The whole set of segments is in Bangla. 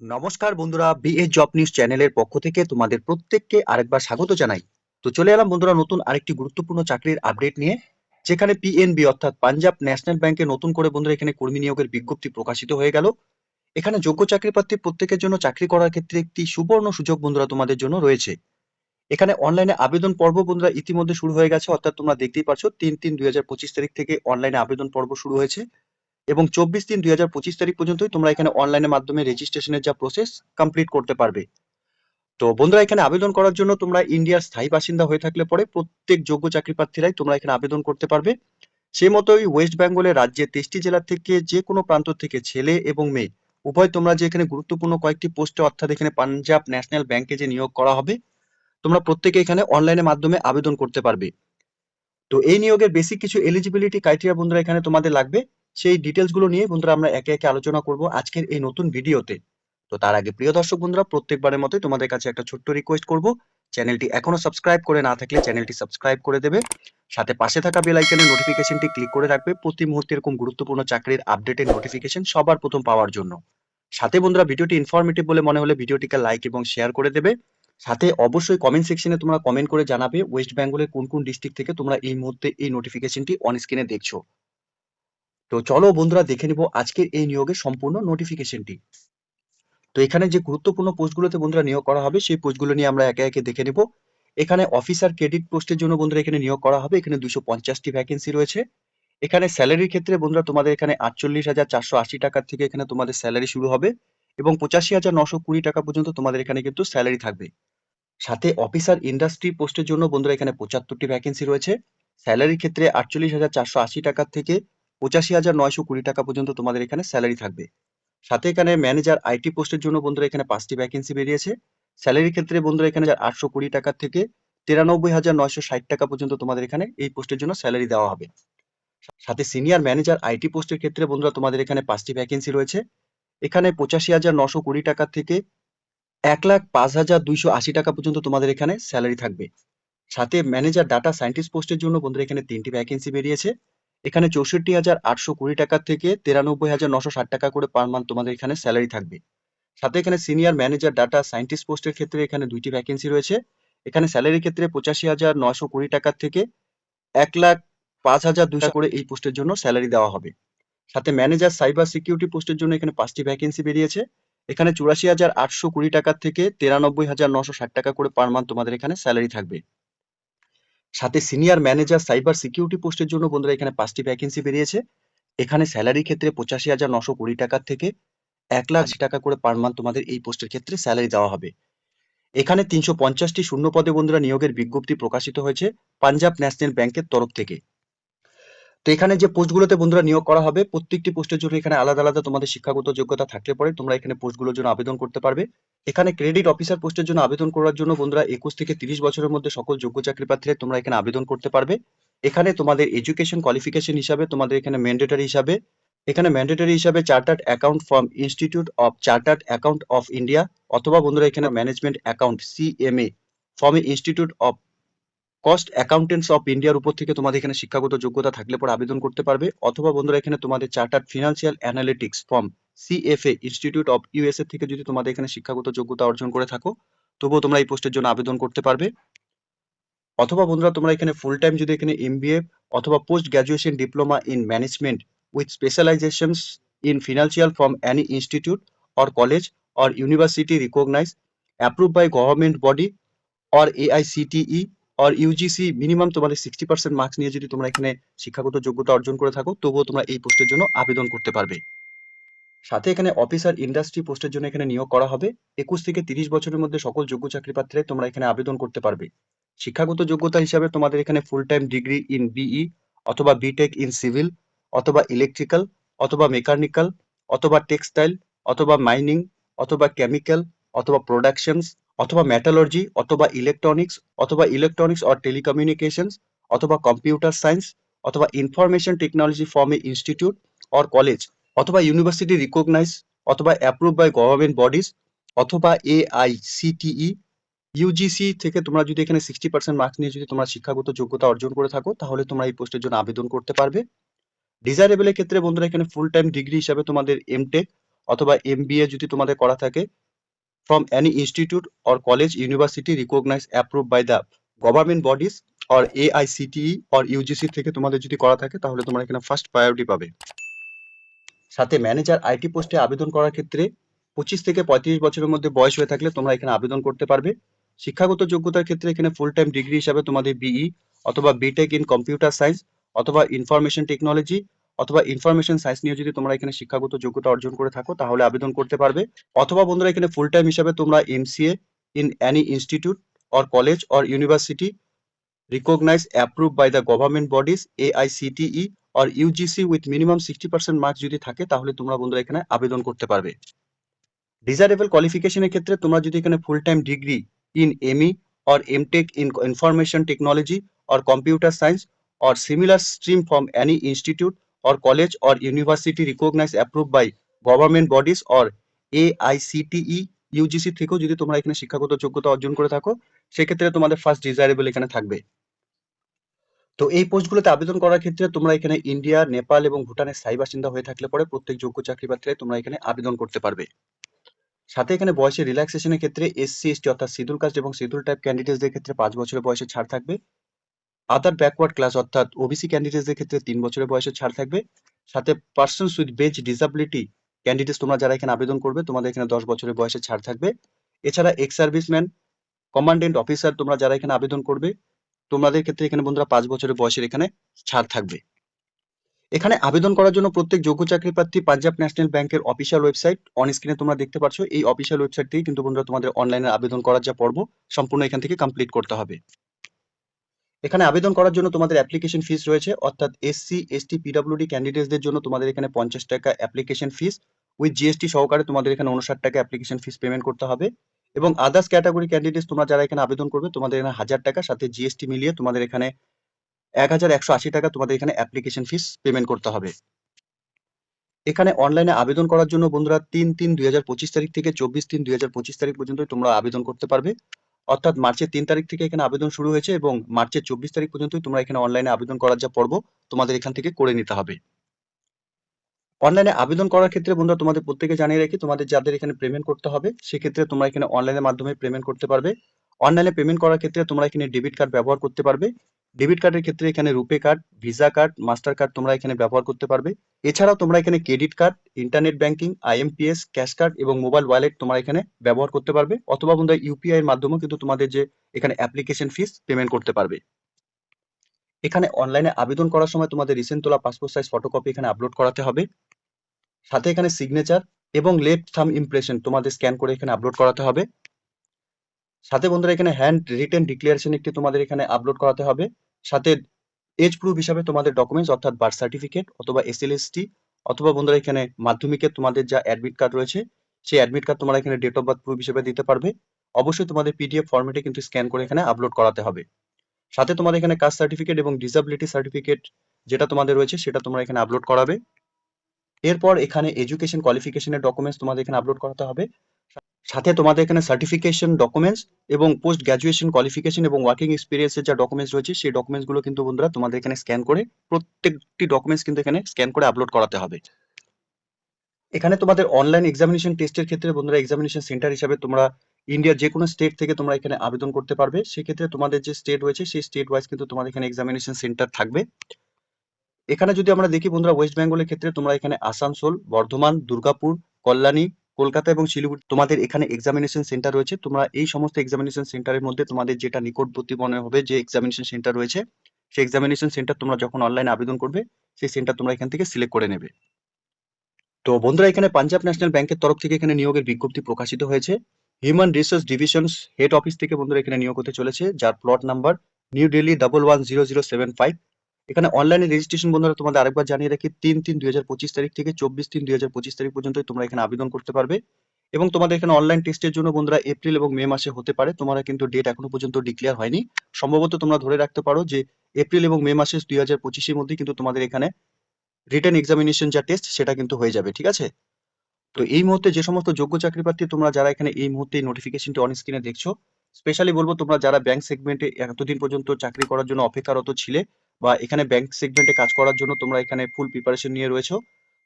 নমস্কার বন্ধুরা, বিএ জব নিউজ চ্যানেলের পক্ষ থেকে তোমাদের প্রত্যেককে আরেকবার স্বাগত জানাই। তো চলে এলাম বন্ধুরা নতুন আরেকটি গুরুত্বপূর্ণ চাকরির আপডেট নিয়ে, যেখানে পিএনবি অর্থাৎ পাঞ্জাব ন্যাশনাল ব্যাংকে নতুন করে বন্ধুরা এখানে কর্মী নিয়োগের বিজ্ঞপ্তি প্রকাশিত হয়ে গেল। এখানে যোগ্য চাকরি প্রার্থী প্রত্যেকের জন্য চাকরি করার ক্ষেত্রে একটি সুবর্ণ সুযোগ বন্ধুরা তোমাদের জন্য রয়েছে। এখানে অনলাইনে আবেদন পর্ব বন্ধুরা ইতিমধ্যে শুরু হয়ে গেছে, অর্থাৎ তোমরা দেখতেই পাচ্ছ 3/3/2025 তারিখ থেকে অনলাইনে আবেদন পর্ব শুরু হয়েছে এবং 24/3/2025 তারিখ পর্যন্তই তোমরা এখানে অনলাইনের মাধ্যমে রেজিস্ট্রেশনের যা প্রসেস কমপ্লিট করতে পারবে। তো বন্ধুরা এখানে আবেদন করার জন্য তোমরা ইন্ডিয়ার স্থায়ী বাসিন্দা হয়ে থাকলে পরে প্রত্যেক যোগ্য চাকরি প্রার্থীরাই তোমরা এখানে আবেদন করতে পারবে। সেই মতোই ওয়েস্ট বেঙ্গলের রাজ্যের 23টি জেলা থেকে যে কোনো প্রান্ত থেকে ছেলে এবং মেয়ে উভয় তোমরা যে এখানে গুরুত্বপূর্ণ কয়েকটি পোস্টে অর্থাৎ এখানে পাঞ্জাব ন্যাশনাল ব্যাংকে যে নিয়োগ করা হবে, তোমরা প্রত্যেকে এখানে অনলাইনের মাধ্যমে আবেদন করতে পারবে। তো এই নিয়োগের বেসিক কিছু এলিজিবিলিটি ক্রাইটেরিয়া বন্ধুরা এখানে তোমাদের লাগবে, সেই ডিটেলস গুলো নিয়ে বন্ধুরা আমরা একে একে আলোচনা করব আজকের এই নতুন ভিডিওতে। তো তার আগে প্রিয় দর্শক বন্ধুরা, প্রত্যেকবারের মতোই তোমাদের কাছে একটা ছোট্ট রিকোয়েস্ট করব, চ্যানেলটি এখনো সাবস্ক্রাইব করে না থাকলে চ্যানেলটি সাবস্ক্রাইব করে দেবে, সাথে পাশে থাকা বেল আইকনের নোটিফিকেশনটি ক্লিক করে রাখবে প্রতি মুহূর্তে এরকম গুরুত্বপূর্ণ চাকরির আপডেটের নোটিফিকেশন সবার প্রথম পাওয়ার জন্য। সাথে বন্ধুরা ভিডিওটি ইনফরমেটিভ বলে মনে হলে ভিডিওটিকে লাইক এবং শেয়ার করে দেবে। সাথে অবশ্যই কমেন্ট সেকশনে তোমরা কমেন্ট করে জানাবে ওয়েস্ট বেঙ্গলের কোন কোন ডিস্ট্রিক্ট থেকে তোমরা এই মুহূর্তে এই নোটিফিকেশনটি অন স্ক্রিনে দেখছো। তো চলো বন্ধুরা দেখে নিব আজকের এই নিয়োগের সম্পূর্ণ নোটিফিকেশনটি। তো এখানে যে গুরুত্বপূর্ণ পোস্টগুলোতে বন্ধুরা নিয়োগ করা হবে সেই পোস্টগুলো নিয়ে আমরা একে একে দেখে নিব। এখানে অফিসার ক্রেডিট পোস্টের জন্য বন্ধুরা এখানে নিয়োগ করা হবে, এখানে 250টি ভ্যাকেন্সি রয়েছে। এখানে স্যালারির ক্ষেত্রে বন্ধুরা তোমাদের এখানে 48,480 টাকা থেকে এখানে তোমাদের স্যালারি শুরু হবে এবং 85,920 টাকা পর্যন্ত তোমাদের এখানে কিন্তু স্যালারি থাকবে। সাথে অফিসার ইন্ডাস্ট্রি পোস্টের জন্য বন্ধুরা এখানে 75টি ভ্যাকেন্সি রয়েছে। স্যালারির ক্ষেত্রে 48,480 টাকা থেকে 85,920 টাকা পর্যন্ত তোমাদের এখানে স্যালারি থাকবে। সাথে এখানে ম্যানেজার আইটি পোস্টের জন্য বন্ধুরা এখানে 5টি ভ্যাকেন্সি বেরিয়েছে। স্যালারির ক্ষেত্রে বন্ধুরা এখানে 820 টাকা থেকে 93,960 টাকা পর্যন্ত তোমাদের এখানে এই পোস্টের জন্য স্যালারি দেওয়া হবে। সাথে সিনিয়র ম্যানেজার আইটি পোস্টের ক্ষেত্রে বন্ধুরা তোমাদের এখানে 5টি ভ্যাকেন্সি রয়েছে। এখানে 85,920 টাকা থেকে 1,05,280 টাকা পর্যন্ত তোমাদের এখানে স্যালারি থাকবে। সাথে ম্যানেজার ডাটা সায়েন্টিস্ট পোস্টের জন্য বন্ধুরা এখানে 3টি ভ্যাকেন্সি বেরিয়েছে। এখানে 64,820 টাকা থেকে 93,960 টাকা করে পার মান্থ তোমাদের এখানে স্যালারি থাকবে। সাথে এখানে সিনিয়র ম্যানেজার ডাটা সায়েন্টিস্ট পোস্টের ক্ষেত্রে এখানে 2টি ভ্যাকেন্সি রয়েছে। এখানে স্যালারির ক্ষেত্রে 85,920 টাকা থেকে 1,05,200 করে এই পোস্টের জন্য স্যালারি দেওয়া হবে। সাথে ম্যানেজার সাইবার সিকিউরিটি পোস্টের জন্য এখানে 5টি ভ্যাকেন্সি বেরিয়েছে। এখানে 84,820 টাকা থেকে 93,960 টাকা করে পার মান্থ তোমাদের এখানে স্যালারি থাকবে। সাথে সিনিয়র ম্যানেজার সাইবার সিকিউরিটি পোস্টের জন্য বন্ধুরা এখানে 5টি ভ্যাকেন্সি বেরিয়েছে। এখানে স্যালারির ক্ষেত্রে 85,920 টাকা থেকে 1,80,000 টাকা করে পার মান্থ তোমাদের এই পোস্টের ক্ষেত্রে স্যালারি দেওয়া হবে। এখানে 350টি শূন্য পদে বন্ধুরা নিয়োগের বিজ্ঞপ্তি প্রকাশিত হয়েছে পাঞ্জাব ন্যাশনাল ব্যাংকের তরফ থেকে। তো এখানে যে পোস্টগুলোতে বন্ধুরা নিয়োগ করা হবে প্রত্যেকটি পোস্টের জন্য এখানে আলাদা আলাদা তোমাদের শিক্ষাগত যোগ্যতা থাকলে পরে তোমরা এখানে পোস্টগুলোর জন্য আবেদন করতে পারবে। এখানে ক্রেডিট অফিসার পোস্টের জন্য আবেদন করার জন্য বন্ধুরা 21 থেকে 30 বছরের মধ্যে সকল যোগ্য চাকরি প্রার্থীরা তোমরা এখানে আবেদন করতে পারবে। এখানে তোমাদের এডুকেশন কোয়ালিফিকেশন হিসাবে তোমাদের এখানে ম্যান্ডেটরি হিসাবে chartered account from institute of chartered account of India, অথবা বন্ধুরা এখানে management account CMA from institute of cost accountants of ইন্ডিয়ার উপর থেকে তোমাদের এখানে শিক্ষাগত যোগ্যতা থাকলে পরে আবেদন করতে পারবে। অথবা বন্ধুরা এখানে তোমাদের chartered financial analytics from CFA institute of USA থেকে যদি তোমাদের এখানে শিক্ষাগত যোগ্যতা অর্জন করে থাকো, তবুও তোমরা এই পোস্টের জন্য আবেদন করতে পারবে। অথবা বন্ধুরা তোমরা এখানে ফুল টাইম যদি এখানে এমবিএ অথবা post graduation diploma in management with specializations in financial from any institute or college or university recognise approve by government body or AICTE or UGC minimum তোমাদের 60% মার্কস নিয়ে যদি তোমরা এখানে শিক্ষাগত যোগ্যতা অর্জন করে থাকো, তবুও তোমরা এই পোস্টের জন্য আবেদন করতে পারবে। সাথে এখানে অফিসার ইন্ডাস্ট্রি পোস্টের জন্য এখানে নিয়োগ করা হবে। 21 থেকে 30 বছরের মধ্যে সকল যোগ্য চাকরি প্রার্থীরা তোমরা এখানে আবেদন করতে পারবে। শিক্ষাগত যোগ্যতা হিসাবে তোমাদের এখানে full time degree in BE অথবা বিটেক ইন সিভিল অথবা ইলেকট্রিক্যাল অথবা মেকানিক্যাল অথবা টেক্সটাইল অথবা মাইনিং অথবা কেমিক্যাল অথবা প্রোডাকশনস অথবা মেটালর্জি অথবা ইলেকট্রনিক্স অর টেলিকমিউনিকেশনস অথবা কম্পিউটার সায়েন্স অথবা information technology from a institute or college অথবা ইউনিভার্সিটি রিকগনাইজ অথবা অ্যাপ্রুভ বাই গভর্নমেন্ট বডিজ অথবা এআইসিটিই ইউজিসি থেকে তোমরা যদি এখানে 60% মার্কস নিয়ে যদি তোমরা শিক্ষাগত যোগ্যতা অর্জন করে থাকো, তাহলে তোমরা এই পোস্টের জন্য আবেদন করতে পারবে। ডিজায়ারেবলের ক্ষেত্রে বন্ধুরা এখানে ফুল টাইম ডিগ্রি হিসাবে তোমাদের এমটেক অথবা এমবিএ যদি তোমাদের করা থাকে from any institute or college university recognized approved by the government bodies or AICTE or UGC থেকে তোমাদের যদি করা থাকে তাহলে তোমরা এখানে ফার্স্ট প্রায়োরিটি পাবে। সাথে ম্যানেজার আইটি পোস্টে আবেদন করার ক্ষেত্রে 25 থেকে 35 বছরের মধ্যে বয়স হয়ে থাকলে তোমরা এখানে আবেদন করতে পারবে। শিক্ষাগত যোগ্যতার ক্ষেত্রে এখানে ফুল টাইম ডিগ্রি হিসাবে তোমাদের বিই অথবা বিটেক ইন কম্পিউটার সায়েন্স অথবা ইনফরমেশন টেকনোলজি অথবা ইনফরমেশন সায়েন্স নিয়ে যদি তোমরা এখানে শিক্ষাগত যোগ্যতা অর্জন করে থাকো তাহলে আবেদন করতে পারবে। অথবা বন্ধুরা এখানে ফুল টাইম হিসাবে তোমরা MCA in any institute or college or university recognized approved by the government bodies AICTE or UGC with minimum 60% marks যদি থাকে তাহলে তোমরা বন্ধুরা এখানে আবেদন করতে পারবে। ডিজায়ারেবল কোয়ালিফিকেশনের ক্ষেত্রে তোমরা যদি এখানে full time degree in ME or MTech in information technology or computer science or similar stream from any institute or college or university recognized approved by government bodies or AICTE UGC থেকেও যদি তোমরা এখানে শিক্ষাগত যোগ্যতা অর্জন করে থাকো সেক্ষেত্রে তোমাদের ফার্স্ট ডিজায়ারেবল এখানে থাকবে। তো এই পোস্টগুলোতে আবেদন করার ক্ষেত্রে তোমরা এখানে ইন্ডিয়া, নেপাল এবং ভুটানের স্থায়ী বাসিন্দা হয়ে থাকলে পরে প্রত্যেক যোগ্য চাকরি প্রার্থীরাই তোমরা এখানে আবেদন করতে পারবে। সাথে এখানে বয়সের রিল্যাক্সেশনের ক্ষেত্রে এসসি এসটি অর্থাৎ শিডিউল কাস্ট এবং শিডিউল টাইপ ক্যান্ডিডেটসদের ক্ষেত্রে 5 বছরের বয়সে ছাড় থাকবে। আদার ব্যাকওয়ার্ড ক্লাস অর্থাৎ ওবিসি ক্যান্ডিডেটসদের ক্ষেত্রে 3 বছরের বয়সে ছাড় থাকবে। সাথে persons with base disability candidates তোমরা যারা এখানে আবেদন করবে তোমাদের এখানে 10 বছরের বয়সে ছাড় থাকবে। এছাড়া এক্স সার্ভিসম্যান, কমান্ডেন্ট অফিসার তোমরা যারা এখানে আবেদন করবে তোমাদের ক্ষেত্রে এখানে বন্ধুরা 5 বছরের বয়সের এখানে ছাড় থাকবে। এখানে আবেদন করার জন্য প্রত্যেক যোগ্য চাকরি প্রার্থী পাঞ্জাব ন্যাশনাল ব্যাংকের অফিসিয়াল ওয়েবসাইট অন স্ক্রিনে তোমরা দেখতে পাচ্ছ, এই অফিসিয়াল ওয়েবসাইট থেকে কিন্তু বন্ধুরা তোমাদের অনলাইনে আবেদন করার যা পর্ব সম্পূর্ণ এখান থেকে কমপ্লিট করতে হবে। এখানে আবেদন করার জন্য তোমাদের অ্যাপ্লিকেশন ফিস রয়েছে, অর্থাৎ এসসি এসটি পিডব্লিউডি ক্যান্ডিডেটসদের জন্য তোমাদের এখানে 50 টাকা অ্যাপ্লিকেশন ফিস উইথ জিএসটি সহকারে তোমাদের এখানে 59 টাকা অ্যাপ্লিকেশন ফিস পেমেন্ট করতে হবে। এবং আদার্স ক্যাটাগরি ক্যান্ডিডেটস তোমরা যারা এখানে আবেদন করবে তোমাদের এখানে 1000 টাকা সাথে জিএসটি মিলিয়ে তোমাদের এখানে 1180 টাকা তোমাদের এখানে অ্যাপ্লিকেশন ফিস পেমেন্ট করতে হবে। এখানে অনলাইনে আবেদন করার জন্য বন্ধুরা 3/3/2025 তারিখ থেকে 24/3/2025 তারিখ পর্যন্ত তোমরা আবেদন করতে পারবে। অর্থাৎ মার্চের 3 তারিখ থেকে এখানে আবেদন শুরু হয়েছে এবং মার্চের 24 তারিখ পর্যন্ত তোমরা এখানে অনলাইনে আবেদন করার যা পর্ব তোমাদের এখান থেকে করে নিতে হবে। অনলাইনে আবেদন করার ক্ষেত্রে বন্ধুরা তোমাদের প্রত্যেকে জানিয়ে রাখি, তোমাদের যাদের এখানে পেমেন্ট করতে হবে সেক্ষেত্রে তোমরা এখানে অনলাইনের মাধ্যমে পেমেন্ট করতে পারবে। অনলাইনে পেমেন্ট করার ক্ষেত্রে তোমরা এখানে ডেবিট কার্ড ব্যবহার করতে পারবে। ডেবিট কার্ডের ক্ষেত্রে এখানে RuPay card, visa card, master card তোমরা এখানে ব্যবহার করতে পারবে। এছাড়াও তোমরা এখানে credit card, internet banking, IMPS, cash card এবং মোবাইল ওয়ালেট তোমরা এখানে ব্যবহার করতে পারবে। অথবা বন্ধুরা ইউপিআই এর মাধ্যমেও কিন্তু তোমাদের যে এখানে অ্যাপ্লিকেশন ফিস পেমেন্ট করতে পারবে। এখানে অনলাইনে আবেদন করার সময় তোমাদের রিসেন্ট তোলা পাসপোর্ট সাইজ ফটোকপি এখানে আপলোড করাতে হবে। সাথে এখানে সিগনেচার এবং লেফট থাম্ব ইমপ্রেশন তোমাদের স্ক্যান করে এখানে আপলোড করাতে হবে। সাথে বন্ধুরা এখানে হ্যান্ড রিটেন ডিক্লারেশন একটি তোমাদের এখানে আপলোড করাতে হবে। সাথে এজ প্রুফ হিসাবে তোমাদের ডকুমেন্টস অর্থাৎ বার্থ সার্টিফিকেট অথবা এসএলএসটি অথবা বন্ধুরা এখানে মাধ্যমিকের তোমাদের যা অ্যাডমিট কার্ড রয়েছে সেই অ্যাডমিট কার্ড তোমরা এখানে ডেট অফ বার্থ প্রুফ হিসেবে দিতে পারবে। অবশ্যই তোমাদের পিডিএফ ফরম্যাটে কিন্তু স্ক্যান করে এখানে আপলোড করাতে হবে। সাথে তোমাদের এখানে কাস্ট সার্টিফিকেট এবং ডিসেবিলিটি সার্টিফিকেট যেটা তোমাদের রয়েছে সেটা তোমরা এখানে আপলোড করাবে। এরপর এখানে এডুকেশন কোয়ালিফিকেশনের ডকুমেন্টস তোমাদের এখানে আপলোড করাতে হবে। সাথে তোমাদের এখানে সার্টিফিকেশন ডকুমেন্টস এবং পোস্ট গ্র্যাজুয়েশন কোয়ালিফিকেশন এবং ওয়ার্কিং এক্সপিরিয়েন্সের যা ডকুমেন্টস রয়েছে সেই ডকুমেন্টসগুলো কিন্তু বন্ধুরা তোমাদের এখানে স্ক্যান করে প্রত্যেকটি ডকুমেন্টস কিন্তু এখানে স্ক্যান করে আপলোড করাতে হবে। এখানে তোমাদের অনলাইন এক্সামিনেশন টেস্টের ক্ষেত্রে বন্ধুরা এক্সামিনেশন সেন্টার হিসাবে তোমরা ইন্ডিয়ার যে কোনো স্টেট থেকে তোমরা এখানে আবেদন করতে পারবে। সেক্ষেত্রে তোমাদের যে স্টেট রয়েছে সেই স্টেট ওয়াইজ কিন্তু তোমাদের এখানে এক্সামিনেশন সেন্টার থাকবে। এখানে যদি আমরা দেখি বন্ধুরা ওয়েস্ট বেঙ্গলের ক্ষেত্রে তোমরা এখানে আসানসোল, বর্ধমান, দুর্গাপুর, কল্যাণী, কলকাতা এবং শিলিগুড়ি তোমাদের এখানে এক্সামিনেশন সেন্টার রয়েছে। তোমরা এই সমস্ত এক্সামিনেশন সেন্টারের মধ্যে তোমাদের যেটা নিকটবর্তী মনে হবে যে এক্সামিনেশন সেন্টার রয়েছে সেই এক্সামিনেশন সেন্টার তোমরা যখন অনলাইনে আবেদন করবে সেই সেন্টার তোমরা এখান থেকে সিলেক্ট করে নেবে। তো বন্ধুরা এখানে পাঞ্জাব ন্যাশনাল ব্যাংকের তরফ থেকে এখানে নিয়োগের বিজ্ঞপ্তি প্রকাশিত হয়েছে। Human resource divisions head office থেকে বন্ধুরা এখানে নিয়োগ হতে চলেছে, যার প্লট নাম্বার নিউ দিল্লি 110075। এখানে অনলাইনে রেজিস্ট্রেশন বন্ধুরা তোমাদের আরেকবার জানিয়ে রাখি 3/3/2025 তারিখ থেকে 24/3/2025 তারিখ পর্যন্ত তোমরা এখানে আবেদন করতে পারবে। এবং তোমাদের এখানে অনলাইন টেস্টের জন্য বন্ধুরা এপ্রিল এবং মে মাসে হতে পারে, তোমরা কিন্তু ডেট এখনো পর্যন্ত ডিক্লেয়ার হয়নি। সম্ভবত তোমরা ধরে রাখতে পারো যে এপ্রিল এবং মে মাসে 2025 এর মধ্যে কিন্তু তোমাদের এখানে রিটেন এক্সামিনেশন যা টেস্ট সেটা কিন্তু হয়ে যাবে, ঠিক আছে। তো এই মুহূর্তে যে সমস্ত যোগ্য চাকরি প্রার্থী তোমরা যারা এখানে এই মুহূর্তে এই নোটিফিকেশনটি অন স্ক্রিনে দেখছো, স্পেশালি বলবো তোমরা যারা ব্যাংক সেগমেন্টে এতদিন পর্যন্ত চাকরি করার জন্য অপেক্ষারত ছিলে বা এখানে ব্যাংক সেগমেন্টে কাজ করার জন্য তোমরা এখানে ফুল প্রিপারেশন নিয়ে রয়েছো,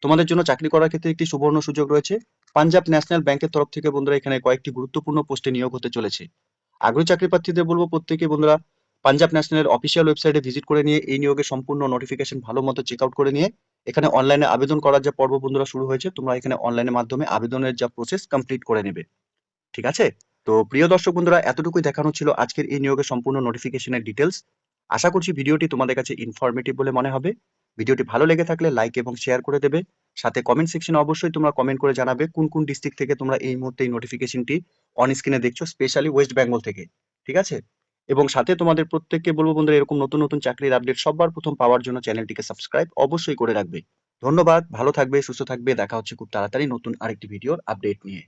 তোমাদের জন্য চাকরি করার ক্ষেত্রে একটি সুবর্ণ সুযোগ রয়েছে। পাঞ্জাব ন্যাশনাল ব্যাংকের তরফ থেকে বন্ধুরা এখানে কয়েকটি গুরুত্বপূর্ণ পোস্টে নিয়োগ হতে চলেছে। আগ্রহী চাকরি প্রার্থীদের বলবো প্রত্যেকে বন্ধুরা পাঞ্জাব ন্যাশনালের অফিসিয়াল ওয়েবসাইটে ভিজিট করে নিয়ে এই নিয়োগের সম্পূর্ণ নোটিফিকেশন ভালো মতো চেক আউট করে নিয়ে এখানে অনলাইনে আবেদন করার যে পর্ব বন্ধুরা শুরু হয়েছে, তোমরা এখানে অনলাইনের মাধ্যমে আবেদনের যা প্রসেস কমপ্লিট করে নেবে। ঠিক আছে? তো প্রিয় দর্শক বন্ধুরা, এতটুকুই দেখানো ছিল আজকের এই নিয়োগের সম্পূর্ণ নোটিফিকেশনের ডিটেলস। আশা করছি ভিডিওটি তোমাদের কাছে ইনফরমেটিভ বলে মনে হবে। ভিডিওটি ভালো লেগে থাকলে লাইক এবং শেয়ার করে দেবে। সাথে কমেন্ট সেকশনে অবশ্যই তোমরা কমেন্ট করে জানাবে কোন কোন ডিস্ট্রিক্ট থেকে তোমরা এই মুহূর্তে এই নোটিফিকেশনটি অন স্ক্রিনে দেখছো, স্পেশালি ওয়েস্ট বেঙ্গল থেকে। ঠিক আছে? এবং সাথে তোমাদের প্রত্যেককে বলবো বন্ধুরা এরকম নতুন নতুন চাকরির আপডেট সবার প্রথম পাওয়ার জন্য চ্যানেলটিকে সাবস্ক্রাইব অবশ্যই করে রাখবে। ধন্যবাদ, ভালো থাকবে, সুস্থ থাকবে। দেখা হচ্ছে খুব তাড়াতাড়ি নতুন আরেকটি ভিডিওর আপডেট নিয়ে।